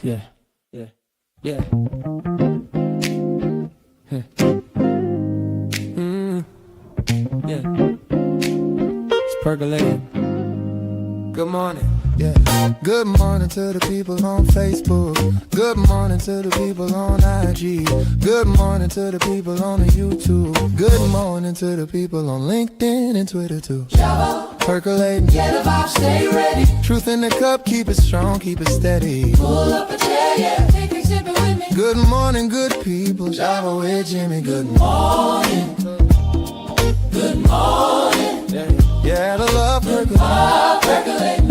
Yeah, yeah, yeah. Huh. Yeah. It's percolating. Good morning. Yeah. Good morning to the people on Facebook. Good morning to the people on IG. Good morning to the people on the YouTube. Good morning to the people on LinkedIn and Twitter too. Percolating. Get a vibe, stay ready. Truth in the cup, keep it strong, keep it steady. Pull up a chair, yeah. Take a sip with me. Good morning, good people. Java with Jimmy. Good morning. Good morning. Yeah, the love percolating. Vibe percolating.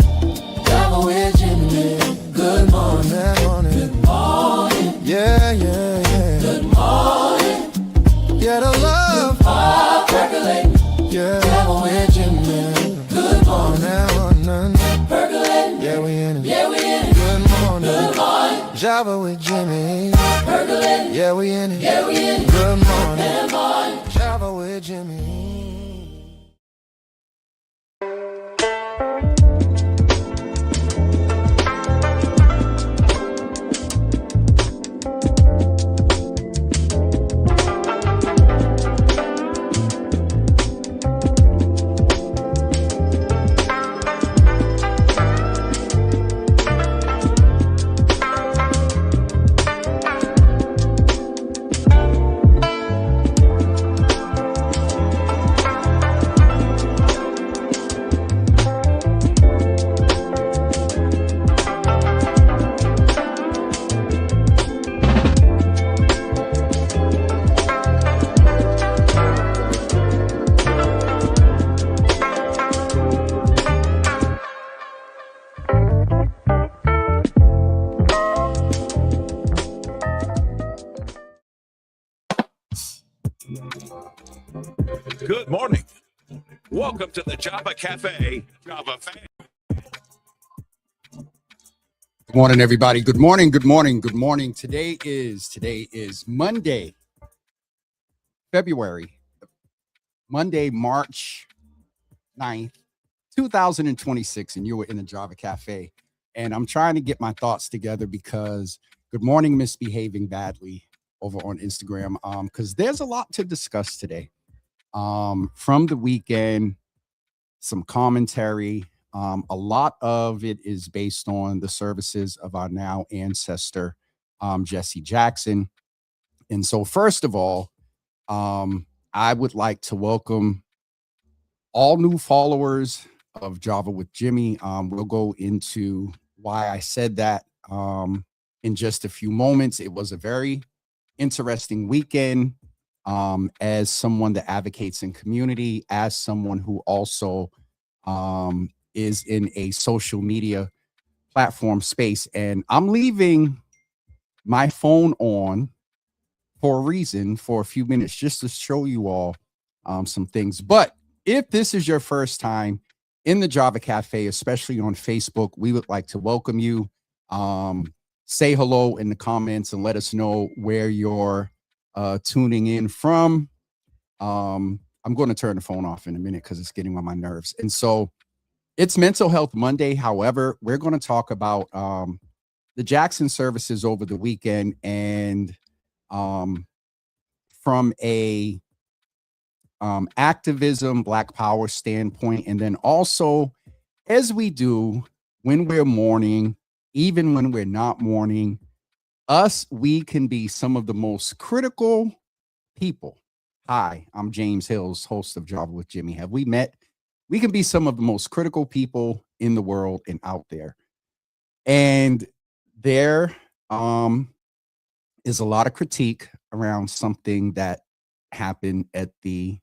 Java with Jimmy. Good morning, that morning. Good morning. Yeah, yeah, yeah. Good morning. Yeah, the love. Vibe percolating. Yeah, Java with Jimmy. Good morning. That morning. Percolating. Yeah, we in it. Yeah, we in it. Good morning. Good morning. Java with Jimmy. Percolating. Yeah, we in it. Yeah, we in it. Good morning. Good morning. Java with Jimmy. Good morning. Welcome to the Java Cafe, Java fan. Good morning, everybody. Good morning. Good morning. Good morning. Today is Monday, March 9th, 2026, and you were in the Java Cafe. And I'm trying to get my thoughts together because good morning, misbehaving badly over on Instagram. Because there's a lot to discuss today. From the weekend, some commentary. A lot of it is based on the services of our now ancestor, Jesse Jackson. And so, first of all, I would like to welcome all new followers of Java with Jimmy. We'll go into why I said that in just a few moments. It was a very interesting weekend. As someone that advocates in community, as someone who also is in a social media platform space. And I'm leaving my phone on for a reason for a few minutes just to show you all some things. But if this is your first time in the Java Cafe, especially on Facebook, we would like to welcome you. Say hello in the comments and let us know where you're tuning in from. I'm going to turn the phone off in a minute because it's getting on my nerves. And so it's Mental Health Monday. However, we're going to talk about the Jackson services over the weekend and from a activism, Black Power standpoint. And then also, as we do when we're mourning, even when we're not mourning, we can be some of the most critical people. Hi, I'm James Hills, host of Java with Jimmy. Have we met? We can be some of the most critical people in the world and out there. And there is a lot of critique around something that happened at the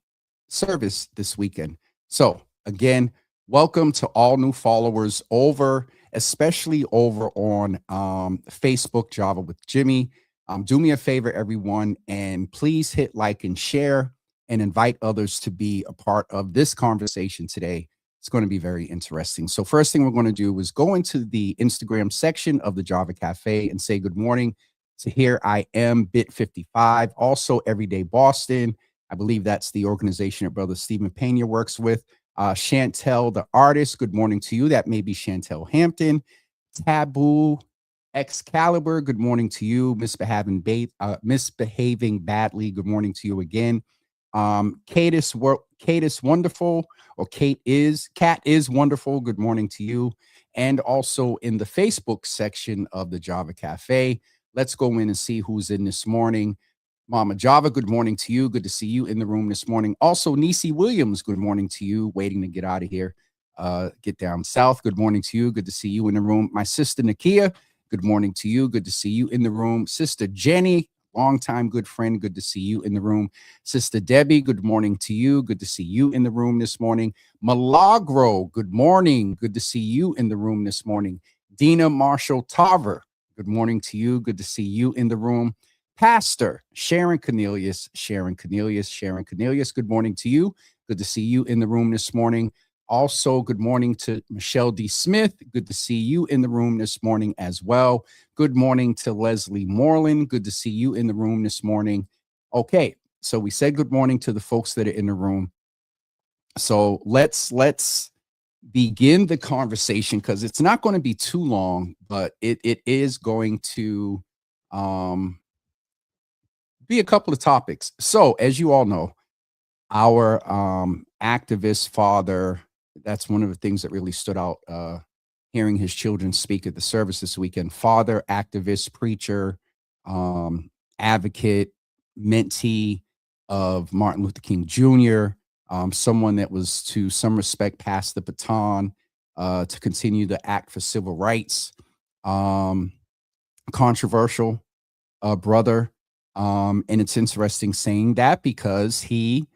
service this weekend. So again, welcome to all new followers especially over on Facebook, Java with Jimmy. Do me a favor, everyone, and please hit like and share and invite others to be a part of this conversation today. It's going to be very interesting. So first thing we're going to do is go into the Instagram section of the Java Cafe and say good morning to Here I Am, Bit55, also Everyday Boston. I believe that's the organization that Brother Stephen Pena works with. Chantel, the artist, good morning to you. That may be Chantel Hampton. Taboo Excalibur, good morning to you. Misbehaving badly, good morning to you again. Katis Wonderful, or Cat is Wonderful, good morning to you. And also in the Facebook section of the Java Cafe, let's go in and see who's in this morning. Mama Java, good morning to you. Good to see you in the room this morning. Also, Nisi Williams, good morning to you. Waiting to get out of here. Get down south. Good morning to you. Good to see you in the room. My sister Nakia, good morning to you. Good to see you in the room. Sister Jenny, longtime good friend. Good to see you in the room. Sister Debbie, good morning to you. Good to see you in the room this morning. Milagro, good morning. Good to see you in the room this morning. Dina Marshall Tarver, good morning to you. Good to see you in the room. Pastor Sharon Cornelius, good morning to you. Good to see you in the room this morning. Also, good morning to Michelle D. Smith. Good to see you in the room this morning as well. Good morning to Leslie Moreland. Good to see you in the room this morning. Okay, so we said good morning to the folks that are in the room. So let's begin the conversation, because it's not going to be too long, but it is going to be a couple of topics. So as you all know, our activist father, that's one of the things that really stood out, hearing his children speak at the service this weekend. Father, activist, preacher, advocate, mentee of Martin Luther King Jr., someone that was, to some respect, passed the baton to continue to act for civil rights. Controversial brother. And it's interesting saying that, because he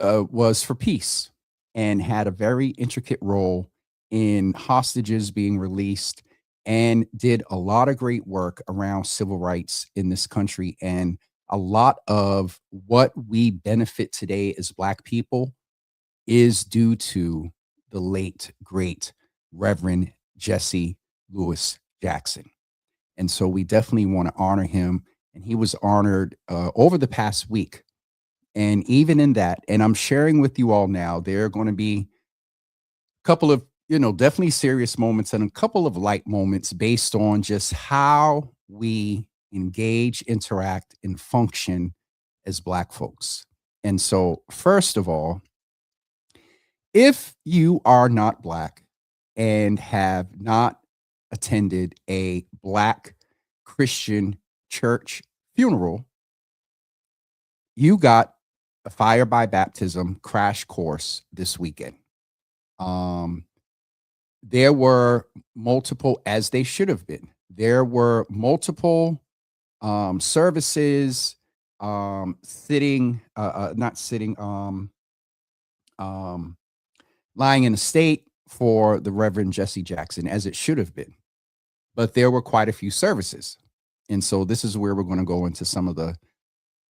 was for peace and had a very intricate role in hostages being released, and did a lot of great work around civil rights in this country. And a lot of what we benefit today as Black people is due to the late, great Reverend Jesse Louis Jackson. And so we definitely want to honor him. And he was honored over the past week. And even in that, and I'm sharing with you all now, there are going to be a couple of, definitely serious moments and a couple of light moments based on just how we engage, interact, and function as Black folks. And so, first of all, if you are not Black and have not attended a Black Christian church funeral, you got a fire by baptism crash course this weekend. There were multiple, as they should have been, there were multiple services, lying in a state for the Reverend Jesse Jackson, as it should have been. But there were quite a few services. And so this is where we're going to go into some of the,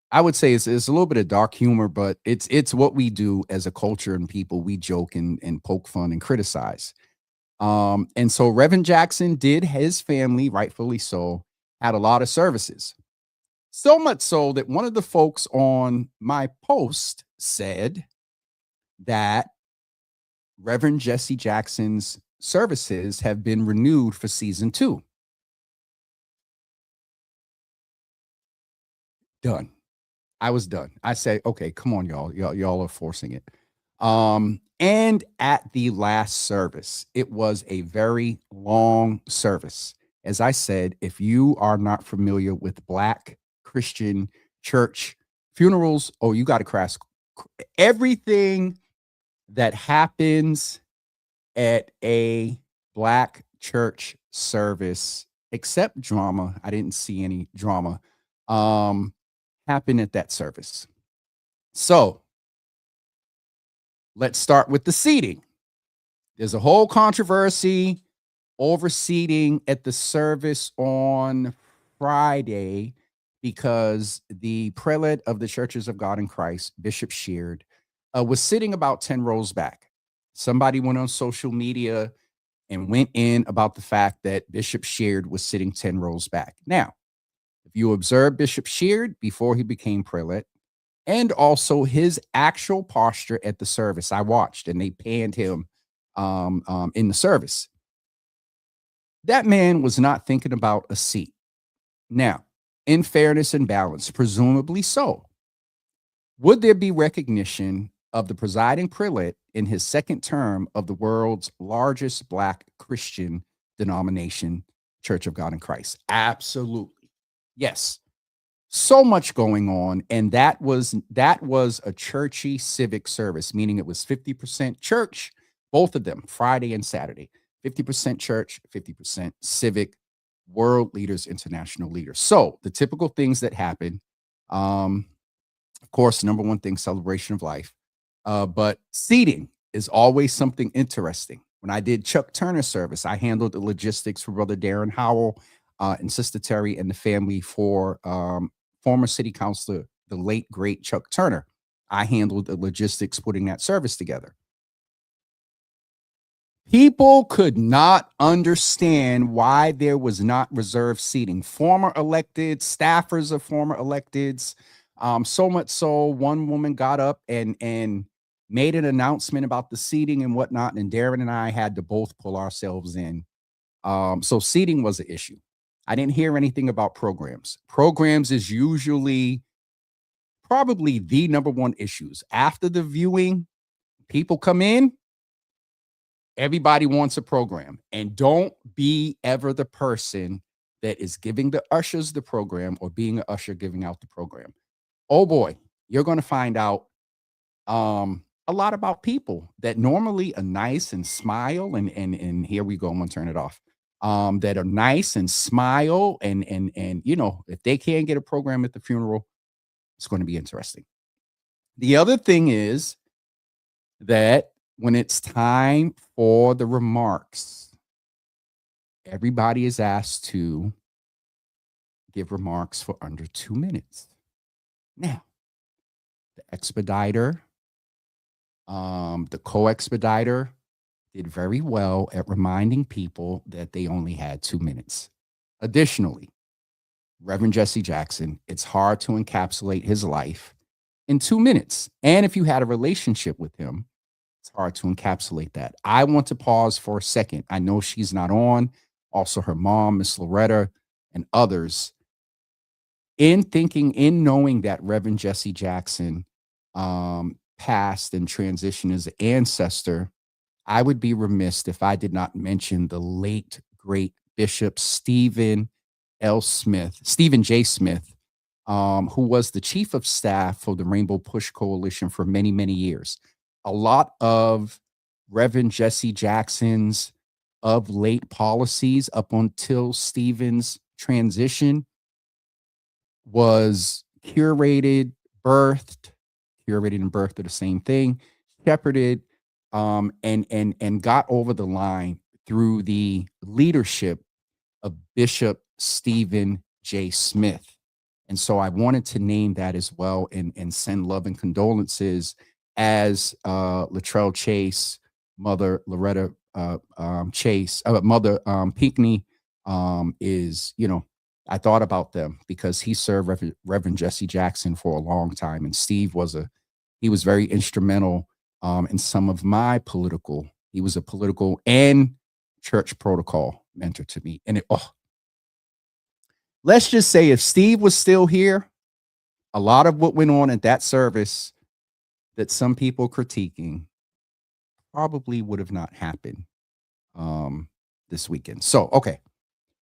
I would say it's a little bit of dark humor, but it's what we do as a culture and people. We joke and poke fun and criticize. And so Reverend Jackson did, his family, rightfully so, had a lot of services. So much so that one of the folks on my post said that Reverend Jesse Jackson's services have been renewed for season 2. Done. I was done. I say, okay, come on, y'all are forcing it. And at the last service, it was a very long service. As I said, if you are not familiar with Black Christian church funerals, you got to crash. Everything that happens at a Black church service, except drama, I didn't see any drama, happened at that service. So let's start with the seating. There's a whole controversy over seating at the service on Friday, because the prelate of the Churches of God in Christ, Bishop Sheard, was sitting about 10 rows back. Somebody went on social media and went in about the fact that Bishop Sheard was sitting 10 rows back. Now, if you observe Bishop Sheard before he became prelate, and also his actual posture at the service, I watched, and they panned him in the service. That man was not thinking about a seat. Now, in fairness and balance, presumably so, would there be recognition of the presiding prelate in his second term of the world's largest Black Christian denomination, Church of God in Christ? Absolutely. Yes. So much going on, and that was a churchy civic service, meaning it was 50% church, both of them, Friday and Saturday. 50% church, 50% civic, world leaders, international leaders. So the typical things that happen, of course, number one thing, celebration of life. But seating is always something interesting. When I did Chuck Turner service, I handled the logistics for Brother Darren Howell and Sister Terry and the family for former city councilor, the late, great Chuck Turner. I handled the logistics putting that service together. People could not understand why there was not reserved seating. Former elected, staffers of former electeds, so much so one woman got up and made an announcement about the seating and whatnot, and Darren and I had to both pull ourselves in. So seating was an issue. I didn't hear anything about programs. Programs is usually probably the number one issues. After the viewing, people come in, everybody wants a program. And don't be ever the person that is giving the ushers the program or being an usher giving out the program. Oh boy, you're going to find out a lot about people that normally are nice and smile. And here we go. I'm going to turn it off. That are nice and smile. And, you know, if they can't get a program at the funeral, it's going to be interesting. The other thing is that when it's time for the remarks, everybody is asked to give remarks for under 2 minutes. Now, the expediter, the co-expediter did very well at reminding people that they only had 2 minutes. Additionally, Reverend Jesse Jackson, it's hard to encapsulate his life in 2 minutes. And if you had a relationship with him, it's hard to encapsulate that. I want to pause for a second. I know she's not on. Also her mom, Miss Loretta, and others. In knowing that Reverend Jesse Jackson passed and transitioned as an ancestor, I would be remiss if I did not mention the late, great Bishop Stephen J. Smith, who was the chief of staff for the Rainbow Push Coalition for many, many years. A lot of Reverend Jesse Jackson's of late policies up until Stephen's transition was curated and birthed are the same thing, shepherded, and got over the line through the leadership of Bishop Stephen J. Smith. And so I wanted to name that as well and send love and condolences as Latrell Chase, Mother Loretta Chase, Mother Pinckney is, you know, I thought about them because he served Reverend Jesse Jackson for a long time. And Steve was very instrumental in some of my he was a political and church protocol mentor to me. And let's just say if Steve was still here, a lot of what went on at that service that some people critiquing probably would have not happened this weekend. So, okay.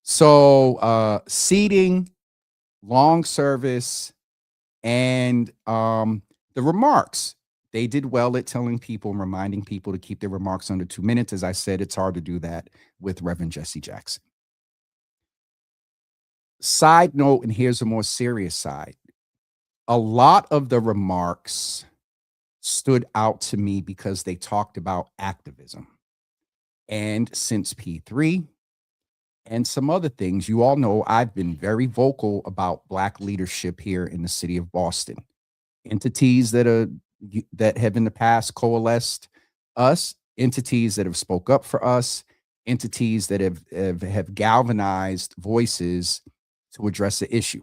So seating, long service, and the remarks. They did well at telling people and reminding people to keep their remarks under 2 minutes. As I said, it's hard to do that with Reverend Jesse Jackson. Side note, and here's a more serious side. A lot of the remarks stood out to me because they talked about activism. And since P3 and some other things, you all know I've been very vocal about Black leadership here in the city of Boston. Entities that have in the past coalesced us, entities that have spoke up for us, entities that have galvanized voices to address the issue.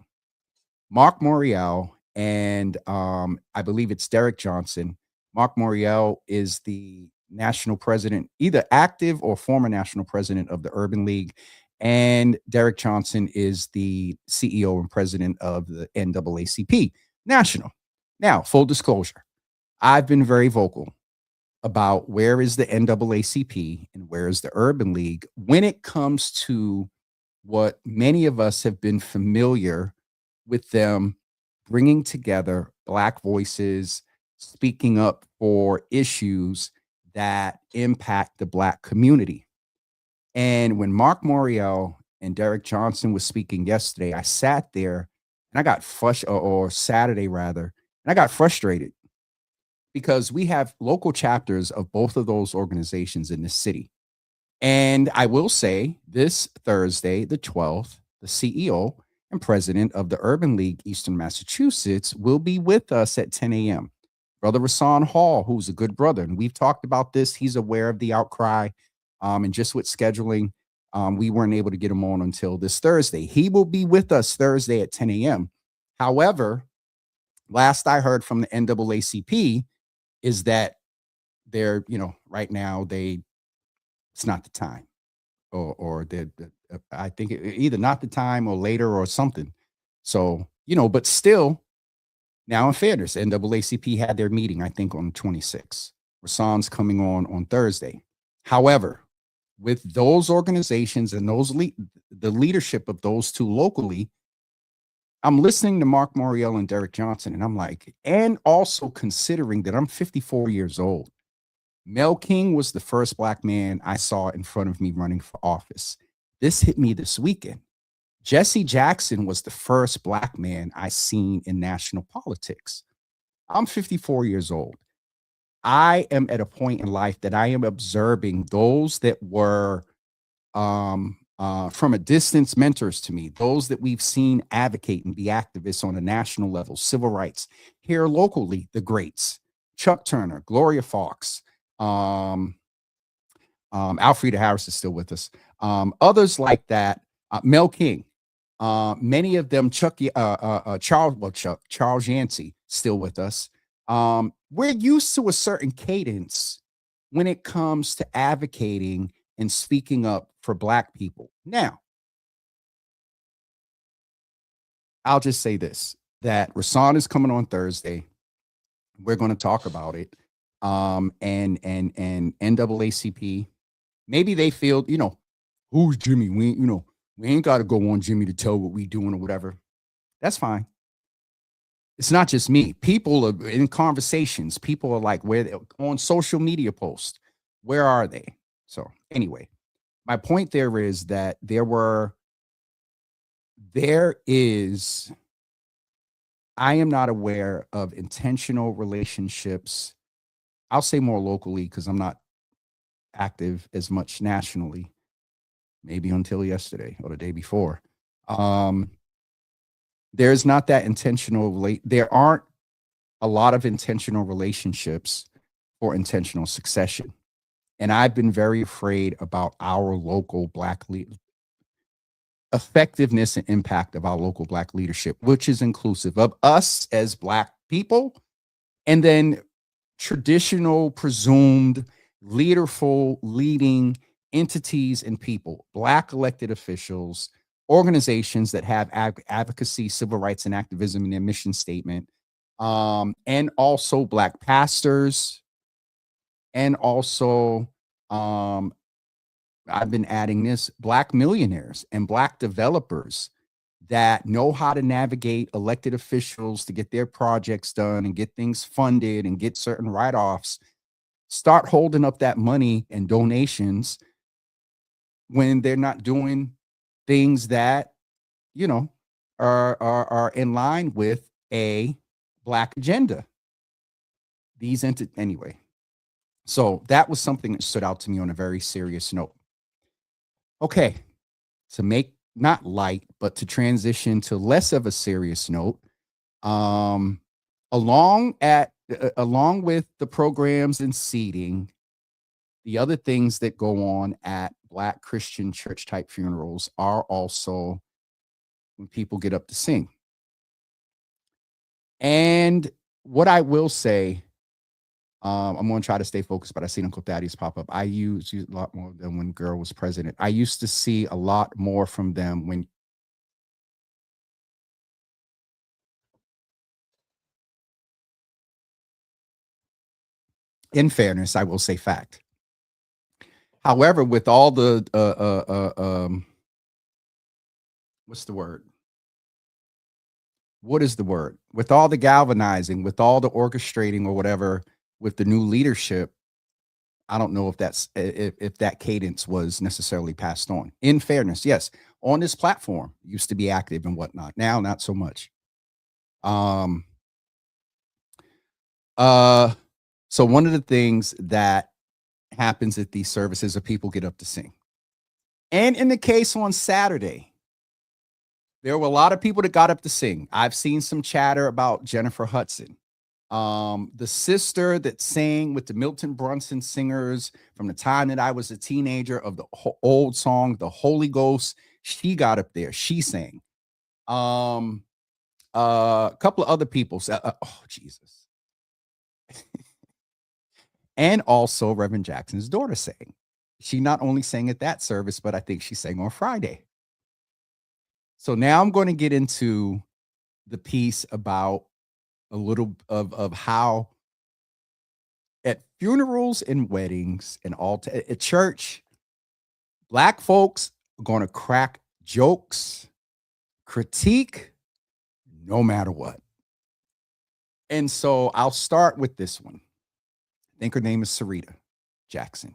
Mark Morial and I believe it's Derek Johnson. Mark Morial is the national president, either active or former national president of the Urban League. And Derek Johnson is the CEO and president of the NAACP National. Now, full disclosure, I've been very vocal about where is the NAACP and where is the Urban League when it comes to what many of us have been familiar with them bringing together Black voices, speaking up for issues that impact the Black community. And when Mark Morial and Derek Johnson was speaking yesterday, I sat there and I got or Saturday rather, and I got frustrated because we have local chapters of both of those organizations in the city. And I will say this Thursday, the 12th, the CEO and president of the Urban League Eastern Massachusetts will be with us at 10 a.m. Brother Rasan Hall, who's a good brother, and we've talked about this. He's aware of the outcry, and just with scheduling, we weren't able to get him on until this Thursday. He will be with us Thursday at 10 a.m. However, last I heard from the NAACP is that they're, right now it's not the time, or I think either not the time or later or something. So, but still, now in fairness, NAACP had their meeting, I think, on the 26th. Rasan's coming on Thursday. However, with those organizations and the leadership of those two locally, I'm listening to Mark Morial and Derek Johnson, and I'm like, and also considering that I'm 54 years old. Mel King was the first Black man I saw in front of me running for office. This hit me this weekend. Jesse Jackson was the first Black man I seen in national politics. I'm 54 years old. I am at a point in life that I am observing those that were from a distance mentors to me, those that we've seen advocate and be activists on a national level, civil rights. Here locally, the greats, Chuck Turner, Gloria Fox, Alfreda Harris is still with us. Others like that, Mel King, many of them, Charles Yancey, still with us. We're used to a certain cadence when it comes to advocating and speaking up for Black people. Now, I'll just say this, that Rasan is coming on Thursday. We're going to talk about it. And NAACP, maybe they feel, who's Jimmy? We ain't got to go on Jimmy to tell what we doing or whatever. That's fine. It's not just me. People are in conversations. People are like, where they on social media posts, where are they? So anyway, my point there is that I am not aware of intentional relationships. I'll say more locally because I'm not active as much nationally, maybe until yesterday or the day before. There's not that intentional. There aren't a lot of intentional relationships for intentional succession. And I've been very afraid about our local Black effectiveness and impact of our local Black leadership, which is inclusive of us as Black people, and then traditional, presumed, leading entities and people, Black elected officials, organizations that have advocacy, civil rights, and activism in their mission statement, and also Black pastors, and also I've been adding this, Black millionaires and Black developers that know how to navigate elected officials to get their projects done and get things funded and get certain write-offs, start holding up that money and donations when they're not doing things that, are in line with a Black agenda. Anyway. So that was something that stood out to me on a very serious note. Okay, to make not light, but to transition to less of a serious note, along with the programs and seating, the other things that go on at Black Christian church type funerals are also when people get up to sing. And what I will say, I'm going to try to stay focused, but I seen Uncle Thaddeus pop up. I used a lot more than when Girl was president. I used to see a lot more from them when. In fairness, I will say fact. However, with all the what's the word? What is the word? With all the galvanizing, with all the orchestrating or whatever, with the new leadership, I don't know if that's if that cadence was necessarily passed on. In fairness, yes, on this platform used to be active and whatnot. Now, not so much. So one of the things that happens at these services are people get up to sing. And in the case on Saturday, there were a lot of people that got up to sing. I've seen some chatter about Jennifer Hudson, the sister that sang with the Milton Brunson singers from the time that I was a teenager of the old song, The Holy Ghost. She got up there. She sang. A couple of other people. Oh, Jesus. And also Reverend Jackson's daughter sang. She not only sang at that service, but I think she sang on Friday. So now I'm going to get into the piece about a little of how at funerals and weddings and all at church, Black folks are going to crack jokes, critique, no matter what. And so I'll start with this one. I think her name is Sarita Jackson.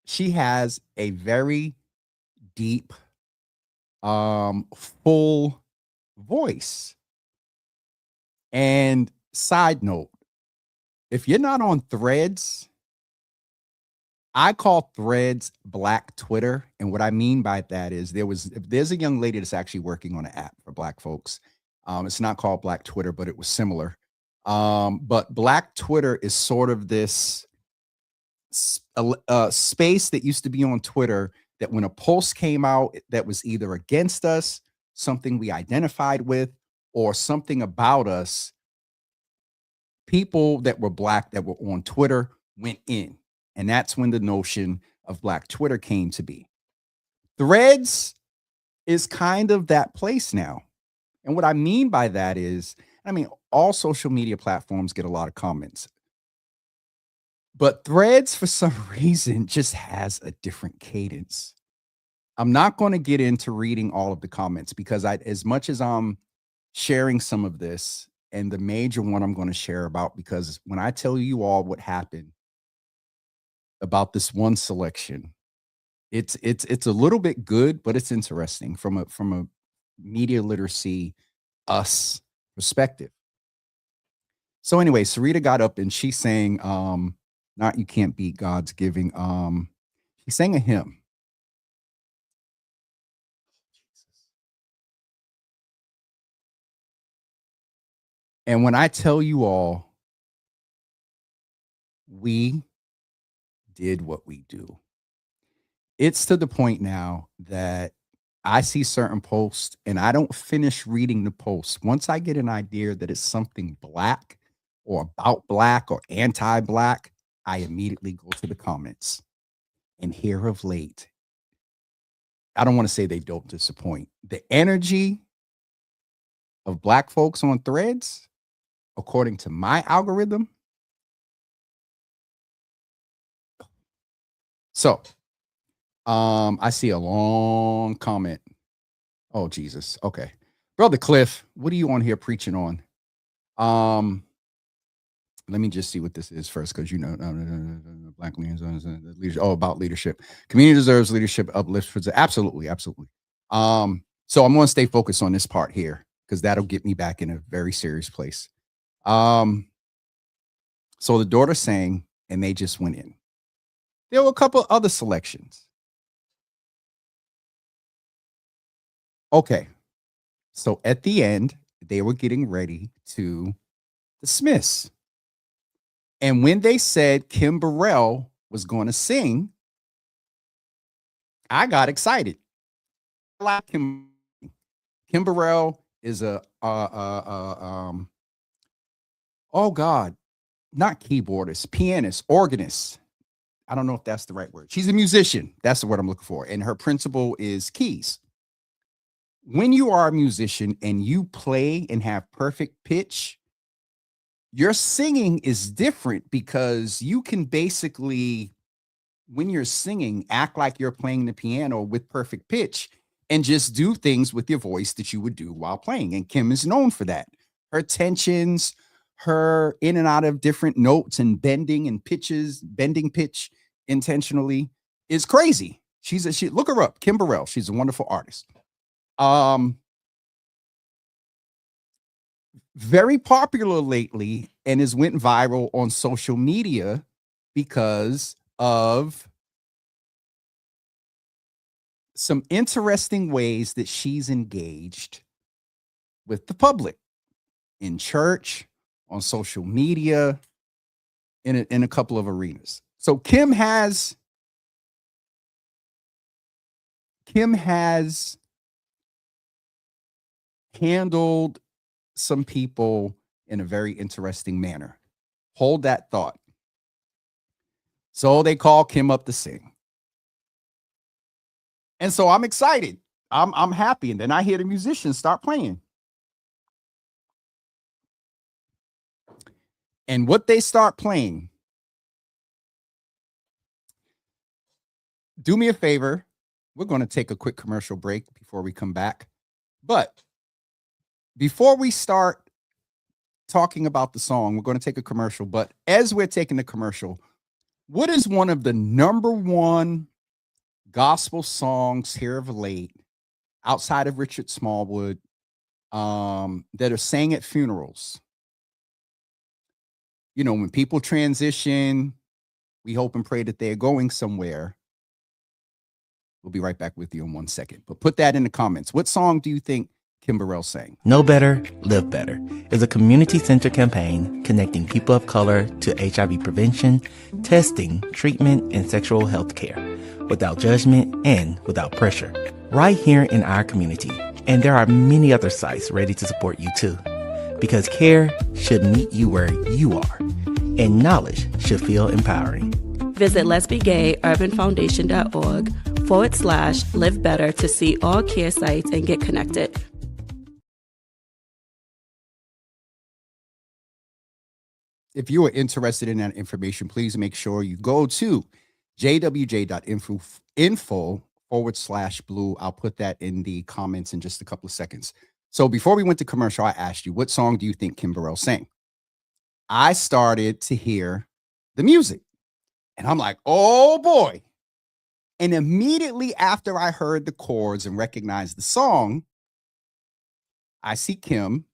She has a very deep, full voice. And side note, if you're not on Threads, I call Threads Black Twitter. And what I mean by that is there's a young lady that's actually working on an app for Black folks. It's not called Black Twitter, but it was similar. But Black Twitter is sort of this space that used to be on Twitter that when a post came out that was either against us, something we identified with, or something about us, people that were Black that were on Twitter went in. And that's when the notion of Black Twitter came to be. Threads is kind of that place now. And what I mean by that is, all social media platforms get a lot of comments. But Threads, for some reason, just has a different cadence. I'm not going to get into reading all of the comments because as much as I'm sharing some of this, and the major one I'm going to share about, because when I tell you all what happened about this one selection, it's a little bit good, but it's interesting from a media literacy us perspective. So anyway, Sarita got up and she sang not You Can't Beat God's Giving. She sang a hymn. And when I tell you all, we did what we do. It's to the point now that I see certain posts and I don't finish reading the post. Once I get an idea that it's something Black or about Black or anti-Black, I immediately go to the comments. And here of late, I don't want to say they don't disappoint. The energy of Black folks on Threads, according to my algorithm. So, I see a long comment. Oh, Jesus. Okay. Brother Cliff, what are you on here preaching on? Let me just see what this is first, because Black leaders. Oh, about leadership. Community deserves leadership uplifts. Absolutely, absolutely. So I'm going to stay focused on this part here because that'll get me back in a very serious place. So the daughter sang, and they just went in. There were a couple other selections. Okay, so at the end, they were getting ready to dismiss. And when they said Kim Burrell was going to sing, I got excited. I like Kim. Kim Burrell is a oh God, not keyboardist, pianist, organist. I don't know if that's the right word. She's a musician. That's the word I'm looking for. And her principal is keys. When you are a musician and you play and have perfect pitch, your singing is different because you can basically, when you're singing, act like you're playing the piano with perfect pitch and just do things with your voice that you would do while playing. And Kim is known for that. Her tensions, her in and out of different notes and bending pitch intentionally is crazy. She look her up, Kim Burrell. She's a wonderful artist. Very popular lately and has went viral on social media because of some interesting ways that she's engaged with the public in church, on social media, in a couple of arenas. So Kim has handled some people in a very interesting manner. Hold that thought. So they call Kim up to sing. And so I'm excited. I'm happy. And then I hear the musicians start playing. And what they start playing, do me a favor. We're going to take a quick commercial break before we come back. But before we start talking about the song, we're going to take a commercial. But as we're taking the commercial, what is one of the #1 gospel songs here of late, outside of Richard Smallwood, that are sang at funerals? You know, when people transition, we hope and pray that they're going somewhere. We'll be right back with you in 1 second. But put that in the comments. What song do you think Kim Burrell sang? Know Better, Live Better is a community-centered campaign connecting people of color to HIV prevention, testing, treatment, and sexual health care without judgment and without pressure. Right here in our community. And there are many other sites ready to support you too. Because care should meet you where you are, and knowledge should feel empowering. Visit lesbiegayurbanfoundation.org/live better to see all care sites and get connected. If you are interested in that information, please make sure you go to jwj.info/blue. I'll put that in the comments in just a couple of seconds. So before we went to commercial, I asked you, what song do you think Kim Burrell sang? I started to hear the music and I'm like, oh boy. And immediately after I heard the chords and recognized the song, I see Kim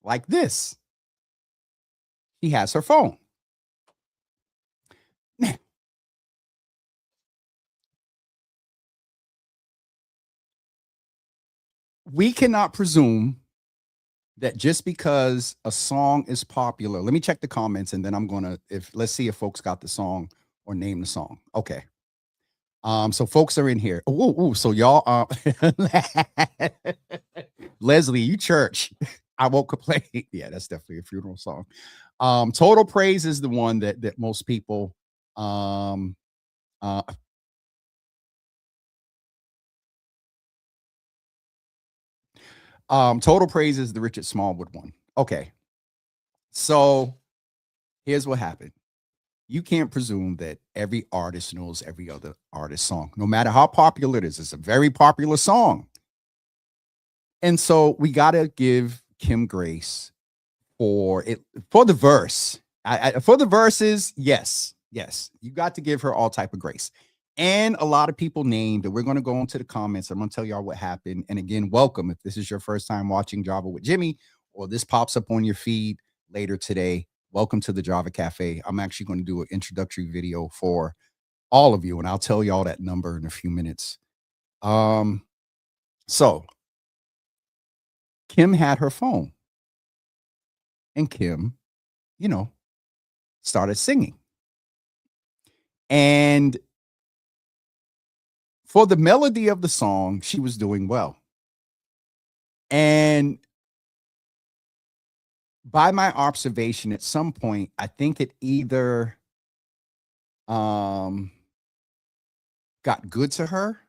like this. He has her phone. Now, we cannot presume that just because a song is popular, let me check the comments and then I'm going to, let's see if folks got the song or name the song. Okay. So folks are in here. So y'all, Leslie, you church. I won't complain. Yeah, that's definitely a funeral song. Total Praise is the one that most people, Total Praise is the Richard Smallwood one. Okay. So here's what happened. You can't presume that every artist knows every other artist's song, no matter how popular it is. It's a very popular song. And so we got to give Kim grace for the verse. For the verses, yes, you got to give her all type of grace. And a lot of people named, and we're going to go into the comments. I'm going to tell y'all what happened. And again, welcome. If this is your first time watching Java with Jimmy, or this pops up on your feed later today, welcome to the Java Cafe. I'm actually going to do an introductory video for all of you, and I'll tell y'all that number in a few minutes. So Kim had her phone, and Kim, started singing. And for the melody of the song, she was doing well. And by my observation, at some point, I think it either got good to her,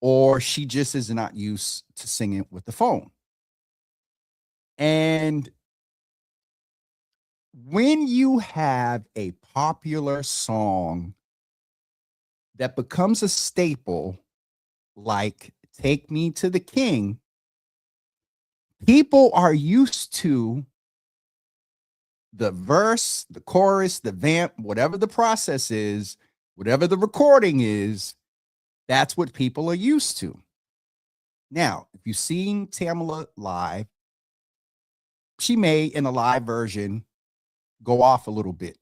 or she just is not used to singing with the phone. And when you have a popular song that becomes a staple, like Take Me to the King, people are used to the verse, the chorus, the vamp, whatever the process is, whatever the recording is, that's what people are used to. Now, if you've seen Tamala live, she may, in a live version, go off a little bit,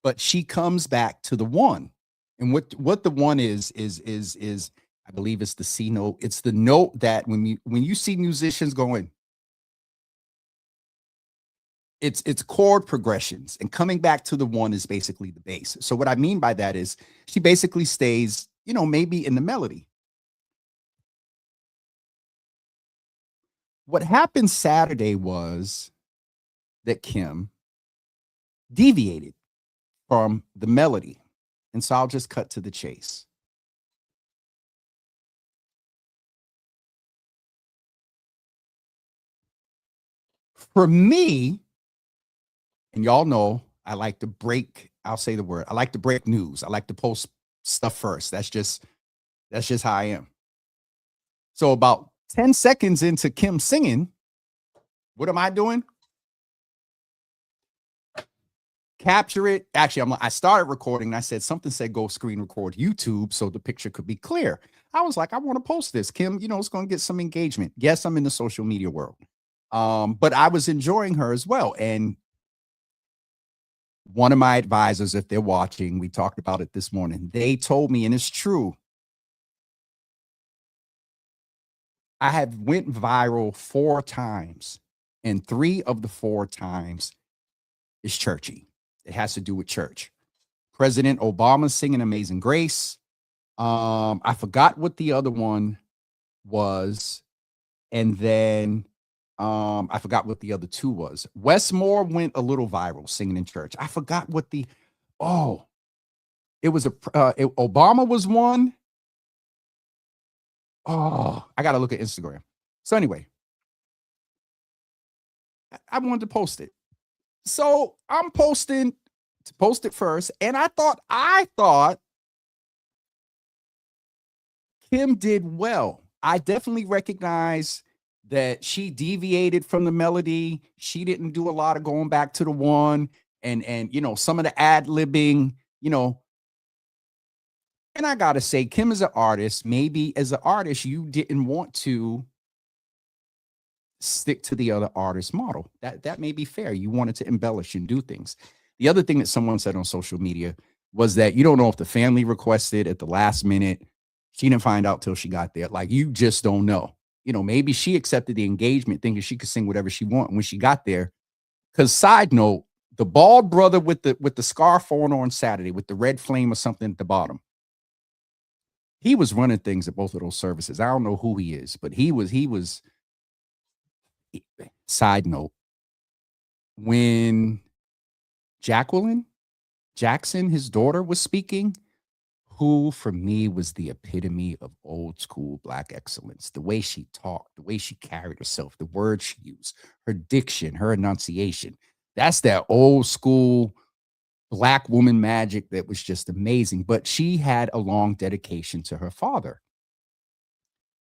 but she comes back to the one. And what the one is I believe it's the C note. It's the note that when you see musicians going, it's chord progressions, and coming back to the one is basically the bass. So what I mean by that is she basically stays, maybe in the melody. What happened Saturday was that Kim deviated from the melody. And so I'll just cut to the chase. For me, and y'all know, I like to break, I'll say the word, I like to break news. I like to post stuff first. That's just how I am. So about 10 seconds into Kim singing, what am I doing? Capture it. Actually, I started recording and I said something said go screen record YouTube so the picture could be clear. I was like, I want to post this. Kim, it's going to get some engagement. Yes, I'm in the social media world. But I was enjoying her as well. And one of my advisors, if they're watching, we talked about it this morning, they told me, and it's true, I have went viral 4 times, and 3 of the 4 times is churchy. It has to do with church. President Obama singing Amazing Grace. I forgot what the other one was. And then I forgot what the other 2 was. Westmore went a little viral singing in church. I forgot what it was Obama was one. Oh, I got to look at Instagram. So anyway, I wanted to post it. So I'm posting to post it first. And I thought Kim did well. I definitely recognize that she deviated from the melody. She didn't do a lot of going back to the one and some of the ad-libbing, And I got to say, Kim is an artist. Maybe as an artist, you didn't want to stick to the other artist model. That may be fair. You wanted to embellish and do things. The other thing that someone said on social media was that you don't know if the family requested at the last minute. She didn't find out till she got there. Like, you just don't know. Maybe she accepted the engagement thinking she could sing whatever she wanted when she got there. Because side note, the bald brother with the scarf on Saturday with the red flame or something at the bottom, he was running things at both of those services. I don't know who he is, but he was. Side note, when Jacqueline Jackson, his daughter, was speaking, who for me was the epitome of old school Black excellence, the way she talked, the way she carried herself, the words she used, her diction, her enunciation. That's that old school Black woman magic that was just amazing. But she had a long dedication to her father.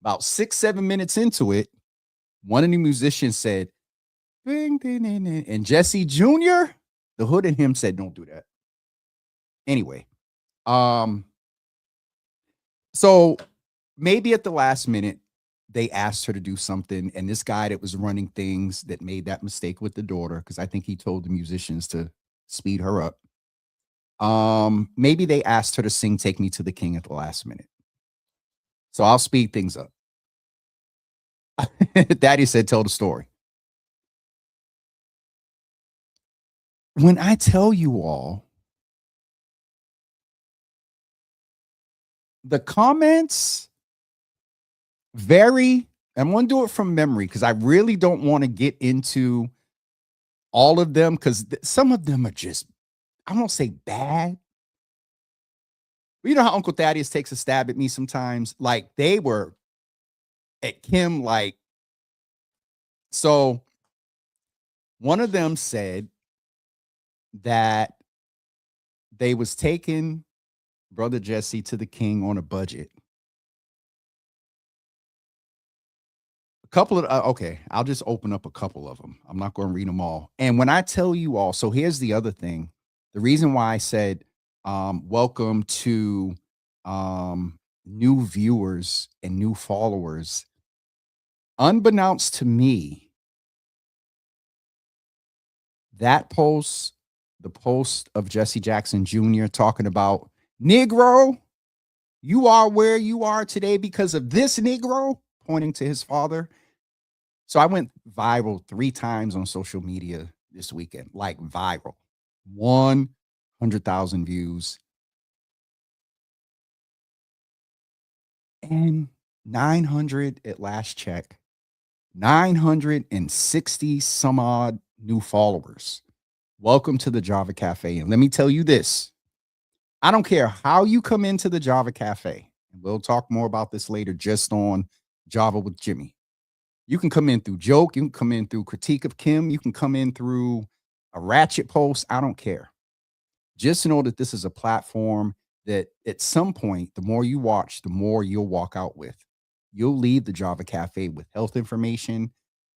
About 6-7 minutes into it, one of the musicians said, "Ding, ding, ding, ding," and Jesse Jr., the hood in him said, "Don't do that." Anyway, so maybe at the last minute, they asked her to do something, and this guy that was running things that made that mistake with the daughter, because I think he told the musicians to speed her up. Maybe they asked her to sing "Take Me to the King" at the last minute. So I'll speed things up. Daddy said, "Tell the story." When I tell you all, the comments vary. I'm going to do it from memory because I really don't want to get into all of them, because some of them are just, I won't say bad. But you know how Uncle Thaddeus takes a stab at me sometimes? Like they were at Kim, like, so one of them said that they was taking Brother Jesse to the king on a budget. A couple of, okay, I'll just open up a couple of them. I'm not going to read them all. And when I tell you all, so here's the other thing. The reason why I said, welcome to new viewers and new followers, unbeknownst to me, that post, the post of Jesse Jackson Jr. talking about Negro, you are where you are today because of this Negro, pointing to his father. So I went viral 3 times on social media this weekend, like viral, 100,000 views and 900 at last check, 960 some odd new followers. Welcome to the Java Cafe. And let me tell you this, I don't care how you come into the Java Cafe, and we'll talk more about this later just on Java with Jimmy. You can come in through joke, you can come in through critique of Kim, you can come in through a ratchet post, I don't care. Just know that this is a platform that at some point, the more you watch, the more you'll walk out with. You'll leave the Java Cafe with health information,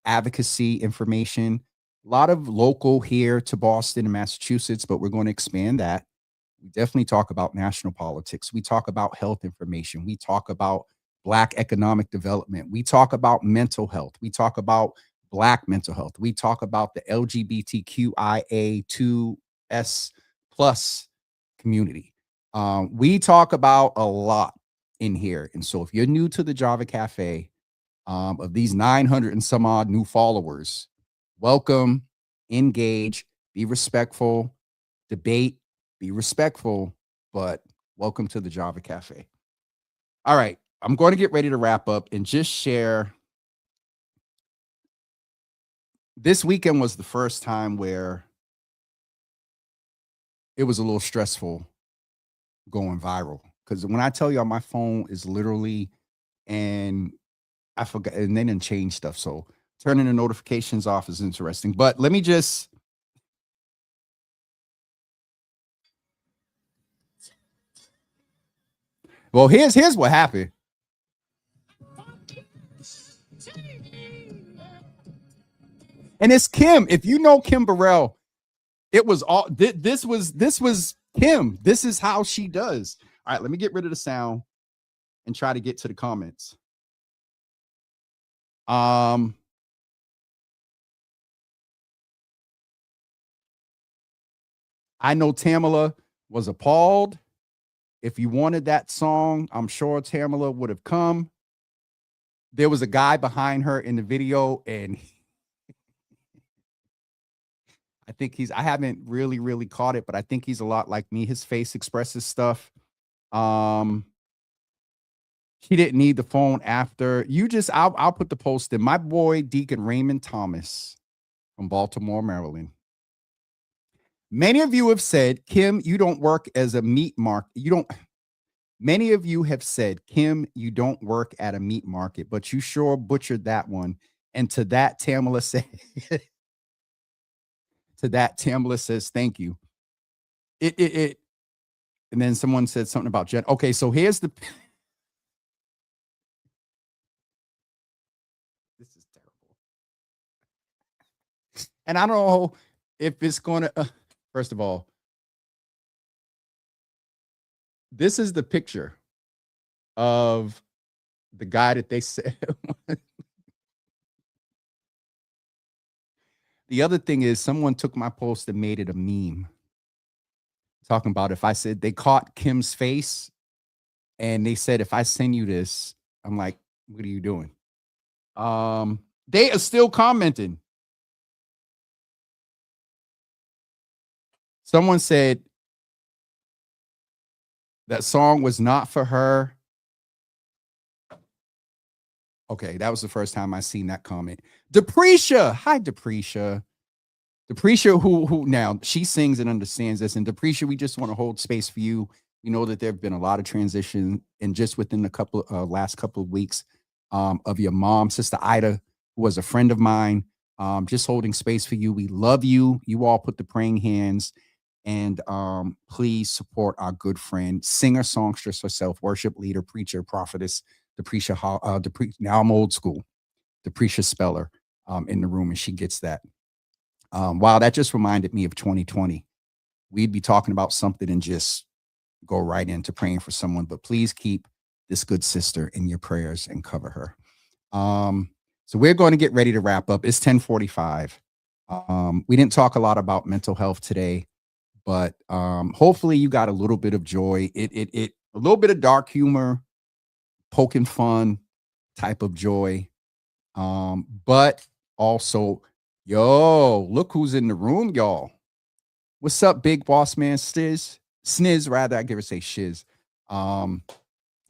advocacy information, a lot of local here to Boston and Massachusetts, but we're going to expand that. We definitely talk about national politics. We talk about health information. We talk about Black economic development. We talk about mental health. We talk about Black mental health. We talk about the LGBTQIA2S plus community. We talk about a lot in here. And so if you're new to the Java Cafe, of these 900 and some odd new followers, welcome, engage, be respectful, debate, be respectful, but welcome to the Java Cafe. All right, I'm going to get ready to wrap up and just share. This weekend was the first time where it was a little stressful going viral. Because when I tell y'all, my phone is literally, and I forgot, and they didn't change stuff. So turning the notifications off is interesting. But let me just. Well, here's what happened. And it's Kim. If you know Kim Burrell, it was all this was Kim. This is how she does. All right, let me get rid of the sound and try to get to the comments. I know Tamala was appalled. If you wanted that song, I'm sure Tamala would have come. There was a guy behind her in the video, and I think I haven't really caught it, but I think he's a lot like me. His face expresses stuff. She didn't need the phone after. I'll put the post in. My boy, Deacon Raymond Thomas from Baltimore, Maryland. Many of you have said, Kim, you don't work as a meat market. Many of you have said, Kim, you don't work at a meat market, but you sure butchered that one. And to that, Tamala said, says, thank you. And then someone said something about Jen. Okay, so here's the. This is terrible. And I don't know if it's going to. First of all, this is the picture of the guy that they said. The other thing is someone took my post and made it a meme. Talking about if I said they caught Kim's face and they said, if I send you this, I'm like, what are you doing? They are still commenting. Someone said that song was not for her. Okay, that was the first time I seen that comment. Deprecia. Hi, Deprecia. Deprecia, who now she sings and understands this, and Deprecia, we just want to hold space for you. We know that there have been a lot of transition, and just within the last couple of weeks of your mom, Sister Ida, who was a friend of mine, just holding space for you. We love you. You all put the praying hands, and please support our good friend, singer, songstress herself, worship leader, preacher, prophetess, Deprecia. Now I'm old school, Deprecia Speller, in the room, and she gets that. Wow, that just reminded me of 2020. We'd be talking about something and just go right into praying for someone, but please keep this good sister in your prayers and cover her. So we're going to get ready to wrap up. It's 10:45. We didn't talk a lot about mental health today, but hopefully you got a little bit of joy. A little bit of dark humor, poking fun type of joy. But also, yo, look who's in the room, y'all. What's up, big boss man Sniz, rather, I give her say Shiz.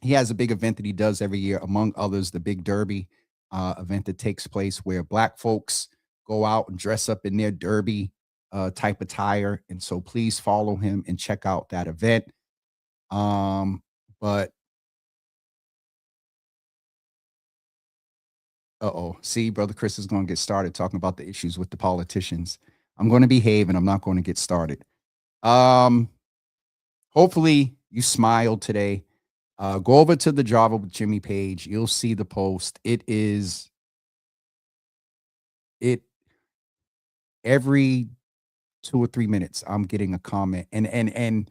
He has a big event that he does every year, among others, the Big Derby event that takes place where Black folks go out and dress up in their derby type attire. And so please follow him and check out that event. But see, Brother Chris is going to get started talking about the issues with the politicians. I'm going to behave and I'm not going to get started. Hopefully you smiled today. Go over to the Java with Jimmy page. You'll see the post. Every 2 or 3 minutes, I'm getting a comment, and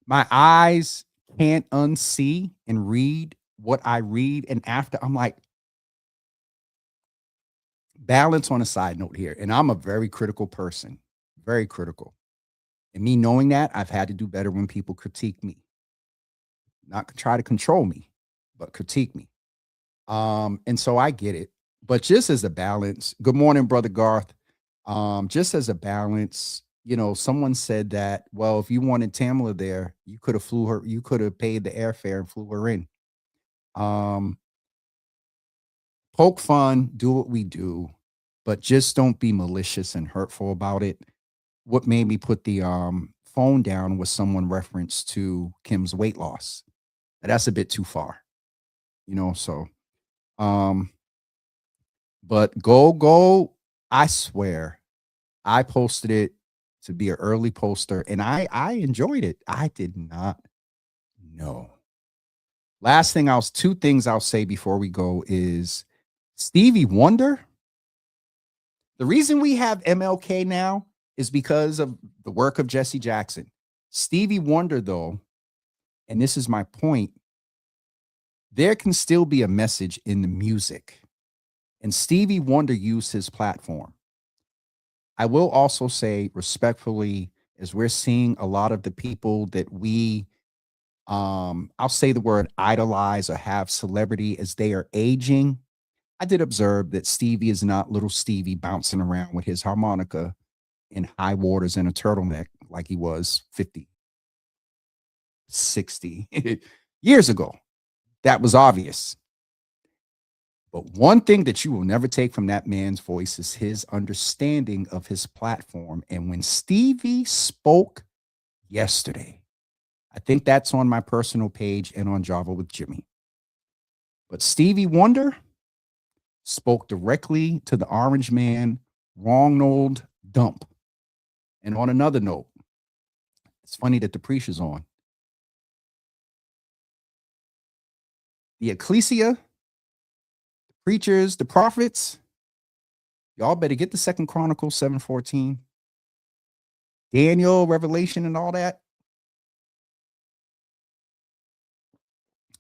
my eyes can't unsee and read what I read. And after, I'm like, balance on a side note here. And I'm a very critical person, very critical. And me knowing that, I've had to do better when people critique me. Not try to control me, but critique me. And so I get it. But just as a balance, good morning, Brother Garth. Just as a balance, you know, someone said that, well, if you wanted Tamala there, you could have flew her, you could have paid the airfare and flew her in. Poke fun, do what we do, but just don't be malicious and hurtful about it. What made me put the phone down was someone referenced to Kim's weight loss. That's a bit too far, you know, so but go, I swear, I posted it to be an early poster, and I enjoyed it. I did not know. Two things I'll say before we go is Stevie Wonder. The reason we have MLK now is because of the work of Jesse Jackson. Stevie Wonder, though, and this is my point, there can still be a message in the music. And Stevie Wonder used his platform. I will also say respectfully, as we're seeing a lot of the people that we, I'll say the word idolize or have celebrity as they are aging, I did observe that Stevie is not little Stevie bouncing around with his harmonica in high waters and a turtleneck like he was 50, 60 years ago. That was obvious. But one thing that you will never take from that man's voice is his understanding of his platform. And when Stevie spoke yesterday, I think that's on my personal page and on Java with Jimmy. But Stevie Wonder spoke directly to the Orange Man, Ronald Dump. And on another note, it's funny that the Deprecia's on. The ecclesia, the preachers, the prophets, y'all better get the 2 Chronicles 7:14, Daniel, Revelation, and all that.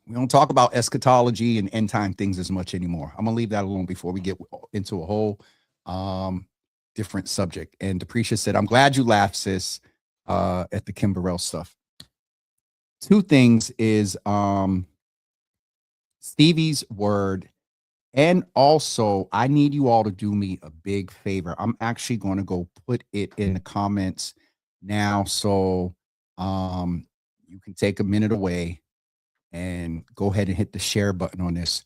We don't talk about eschatology and end time things as much anymore. I'm gonna leave that alone before we get into a whole different subject. And Deprecia said, I'm glad you laughed, sis, at the Kim Burrell stuff. Two things is Stevie's word. And also, I need you all to do me a big favor. I'm actually going to go put it in the comments now. So you can take a minute away and go ahead and hit the share button on this.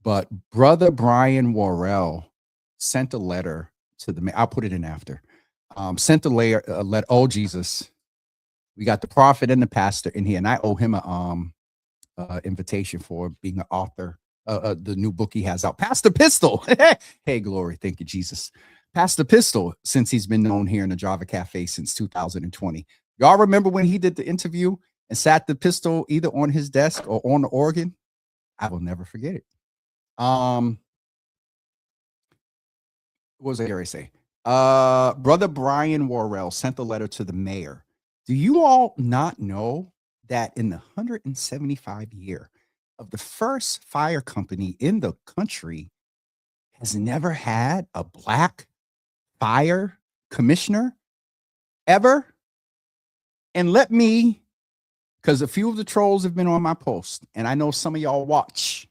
But Brother Brian Worrell sent a letter to the, I'll put it in after, sent a letter, oh, Jesus. We got the prophet and the pastor in here, and I owe him a invitation for being an author. The new book he has out, Pastor Pistol. Hey, glory. Thank you, Jesus. Pastor Pistol, since he's been known here in the Java Cafe since 2020. Y'all remember when he did the interview and sat the pistol either on his desk or on the organ? I will never forget it. What was I going to say? Brother Brian Worrell sent a letter to the mayor. Do you all not know that in the 175 year of the first fire company in the country has never had a black fire commissioner ever? And let me, because a few of the trolls have been on my post, and I know some of y'all watch.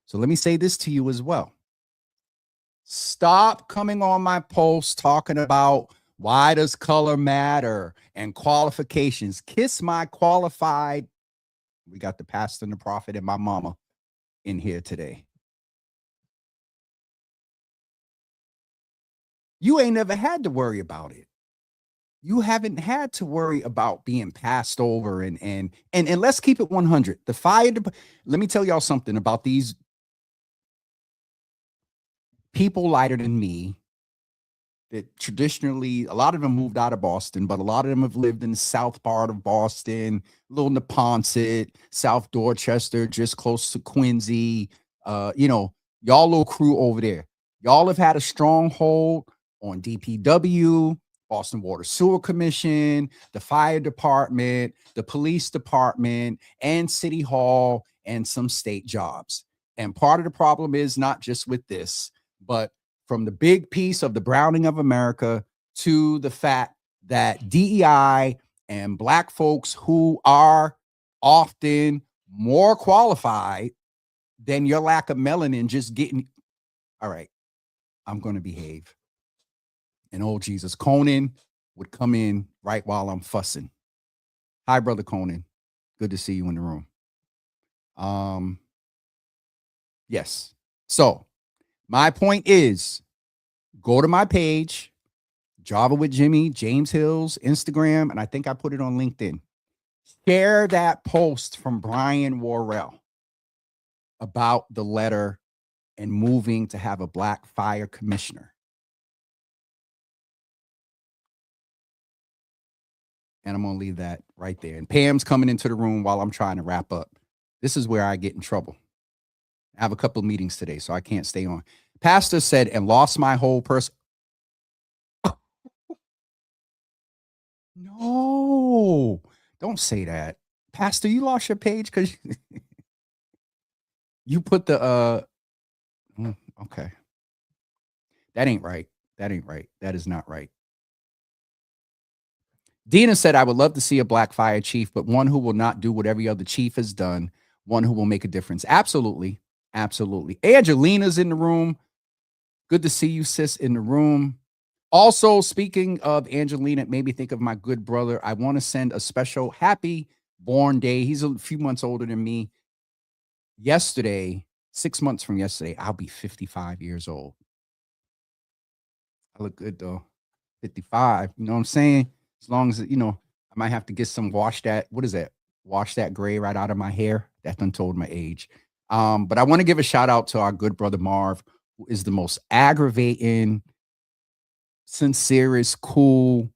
So let me say this to you as well. Stop coming on my post talking about why does color matter and qualifications. Kiss my qualified. We got the pastor and the prophet and my mama in here today. You ain't never had to worry about it. You haven't had to worry about being passed over and let's keep it 100. The fire, let me tell y'all something about these people lighter than me that traditionally, a lot of them moved out of Boston, but a lot of them have lived in the south part of Boston, Little Neponset, South Dorchester, just close to Quincy. Y'all little crew over there. Y'all have had a stronghold on DPW, Boston Water Sewer Commission, the fire department, the police department, and City Hall, and some state jobs. And part of the problem is not just with this, but from the big piece of the browning of America to the fact that DEI and black folks who are often more qualified than your lack of melanin just getting, all right, I'm going to behave. And oh, Jesus, Conan would come in right while I'm fussing. Hi, Brother Conan. Good to see you in the room. Yes. So my point is, go to my page, Java with Jimmy, James Hills, Instagram, and I think I put it on LinkedIn. Share that post from Brian Worrell about the letter and moving to have a black fire commissioner. And I'm going to leave that right there. And Pam's coming into the room while I'm trying to wrap up. This is where I get in trouble. I have a couple of meetings today, so I can't stay on. Pastor said, and lost my whole person. No, don't say that. Pastor, you lost your page because you put the, okay. That ain't right. That ain't right. That is not right. Dina said, I would love to see a black fire chief, but one who will not do what every other chief has done, one who will make a difference. Absolutely. Absolutely. Angelina's in the room. Good to see you, sis, in the room. Also, speaking of Angelina, it made me think of my good brother. I want to send a special happy born day. He's a few months older than me. Yesterday, 6 months from yesterday, I'll be 55 years old. I look good, though. 55, you know what I'm saying? As long as, I might have to get some wash that gray right out of my hair. That done told my age. But I want to give a shout out to our good brother Marv, who is the most aggravating, sincerest, cool,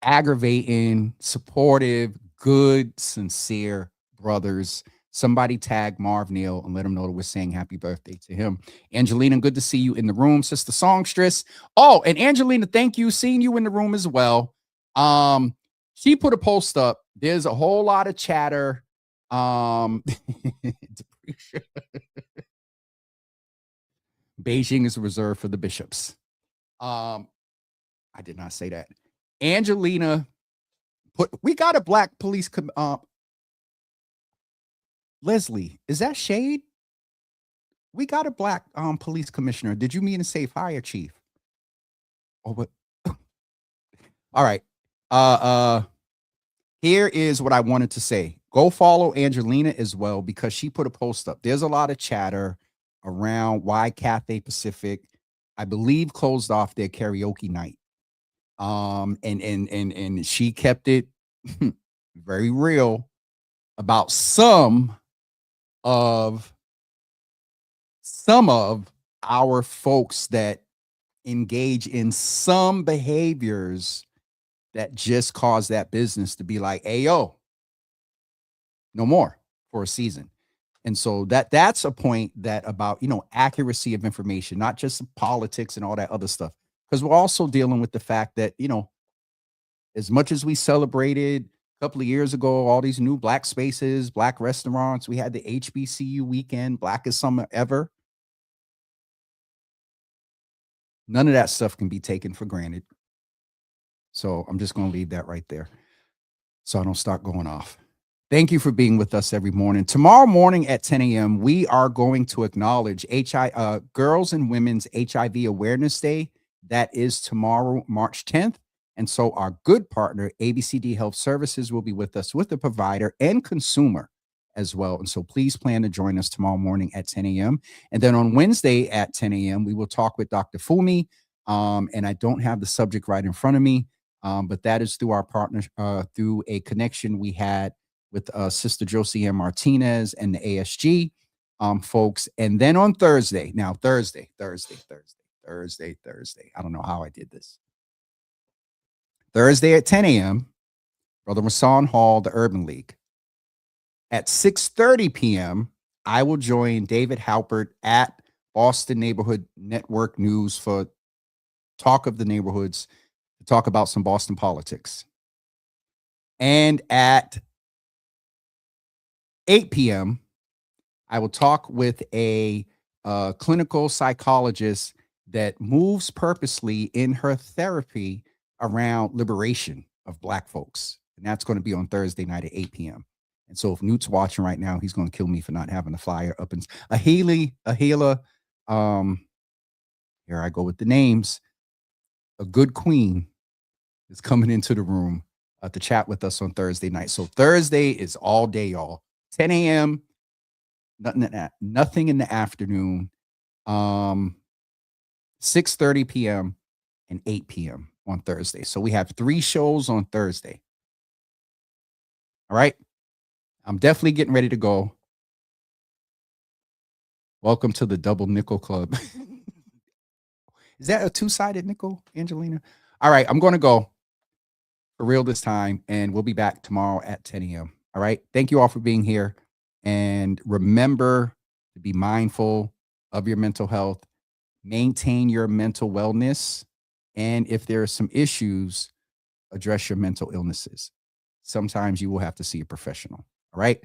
aggravating, supportive, good, sincere brothers. Somebody tag Marv Neal and let him know that we're saying happy birthday to him. Angelina, good to see you in the room. Sister Songstress. Oh, and Angelina, thank you. Seeing you in the room as well. She put a post up. There's a whole lot of chatter. Beijing is reserved for the bishops. I did not say that. Angelina we got a black police Leslie, is that shade? We got a black police commissioner. Did you mean to say fire chief? Oh, but all right. Here is what I wanted to say. Go follow Angelina as well, because she put a post up. There's a lot of chatter around why Cathay Pacific I believe, closed off their karaoke night. And she kept it very real about some of our folks that engage in some behaviors that just cause that business to be like, hey, yo, no more for a season. And so that's a point that about, accuracy of information, not just politics and all that other stuff. Because we're also dealing with the fact that, as much as we celebrated a couple of years ago, all these new Black spaces, Black restaurants, we had the HBCU weekend, Blackest Summer Ever. None of that stuff can be taken for granted. So I'm just going to leave that right there so I don't start going off. Thank you for being with us every morning. Tomorrow morning at 10 a.m., we are going to acknowledge Girls and Women's HIV Awareness Day. That is tomorrow, March 10th. And so our good partner, ABCD Health Services, will be with us with the provider and consumer as well. And so please plan to join us tomorrow morning at 10 a.m. And then on Wednesday at 10 a.m., we will talk with Dr. Fumi. And I don't have the subject right in front of me, but that is through our partner, through a connection we had with Sister Josie M. Martinez and the ASG folks. And then on Thursday, Thursday. I don't know how I did this. Thursday at 10 a.m., Brother Rasan Hall, the Urban League. At 6:30 p.m., I will join David Halpert at Boston Neighborhood Network News for Talk of the Neighborhoods, to talk about some Boston politics. And at 8 p.m., I will talk with a clinical psychologist that moves purposely in her therapy around liberation of Black folks. And that's going to be on Thursday night at 8 p.m. And so if Newt's watching right now, he's going to kill me for not having the flyer up. And Ahila, here I go with the names. A good queen is coming into the room to chat with us on Thursday night. So Thursday is all day, y'all. 10 a.m., nothing in the afternoon, 6:30 p.m. and 8 p.m. on Thursday. So we have 3 shows on Thursday. All right. I'm definitely getting ready to go. Welcome to the Double Nickel Club. Is that a 2-sided nickel, Angelina? All right. I'm going to go for real this time, and we'll be back tomorrow at 10 a.m. All right. Thank you all for being here. And remember to be mindful of your mental health, maintain your mental wellness. And if there are some issues, address your mental illnesses. Sometimes you will have to see a professional. All right.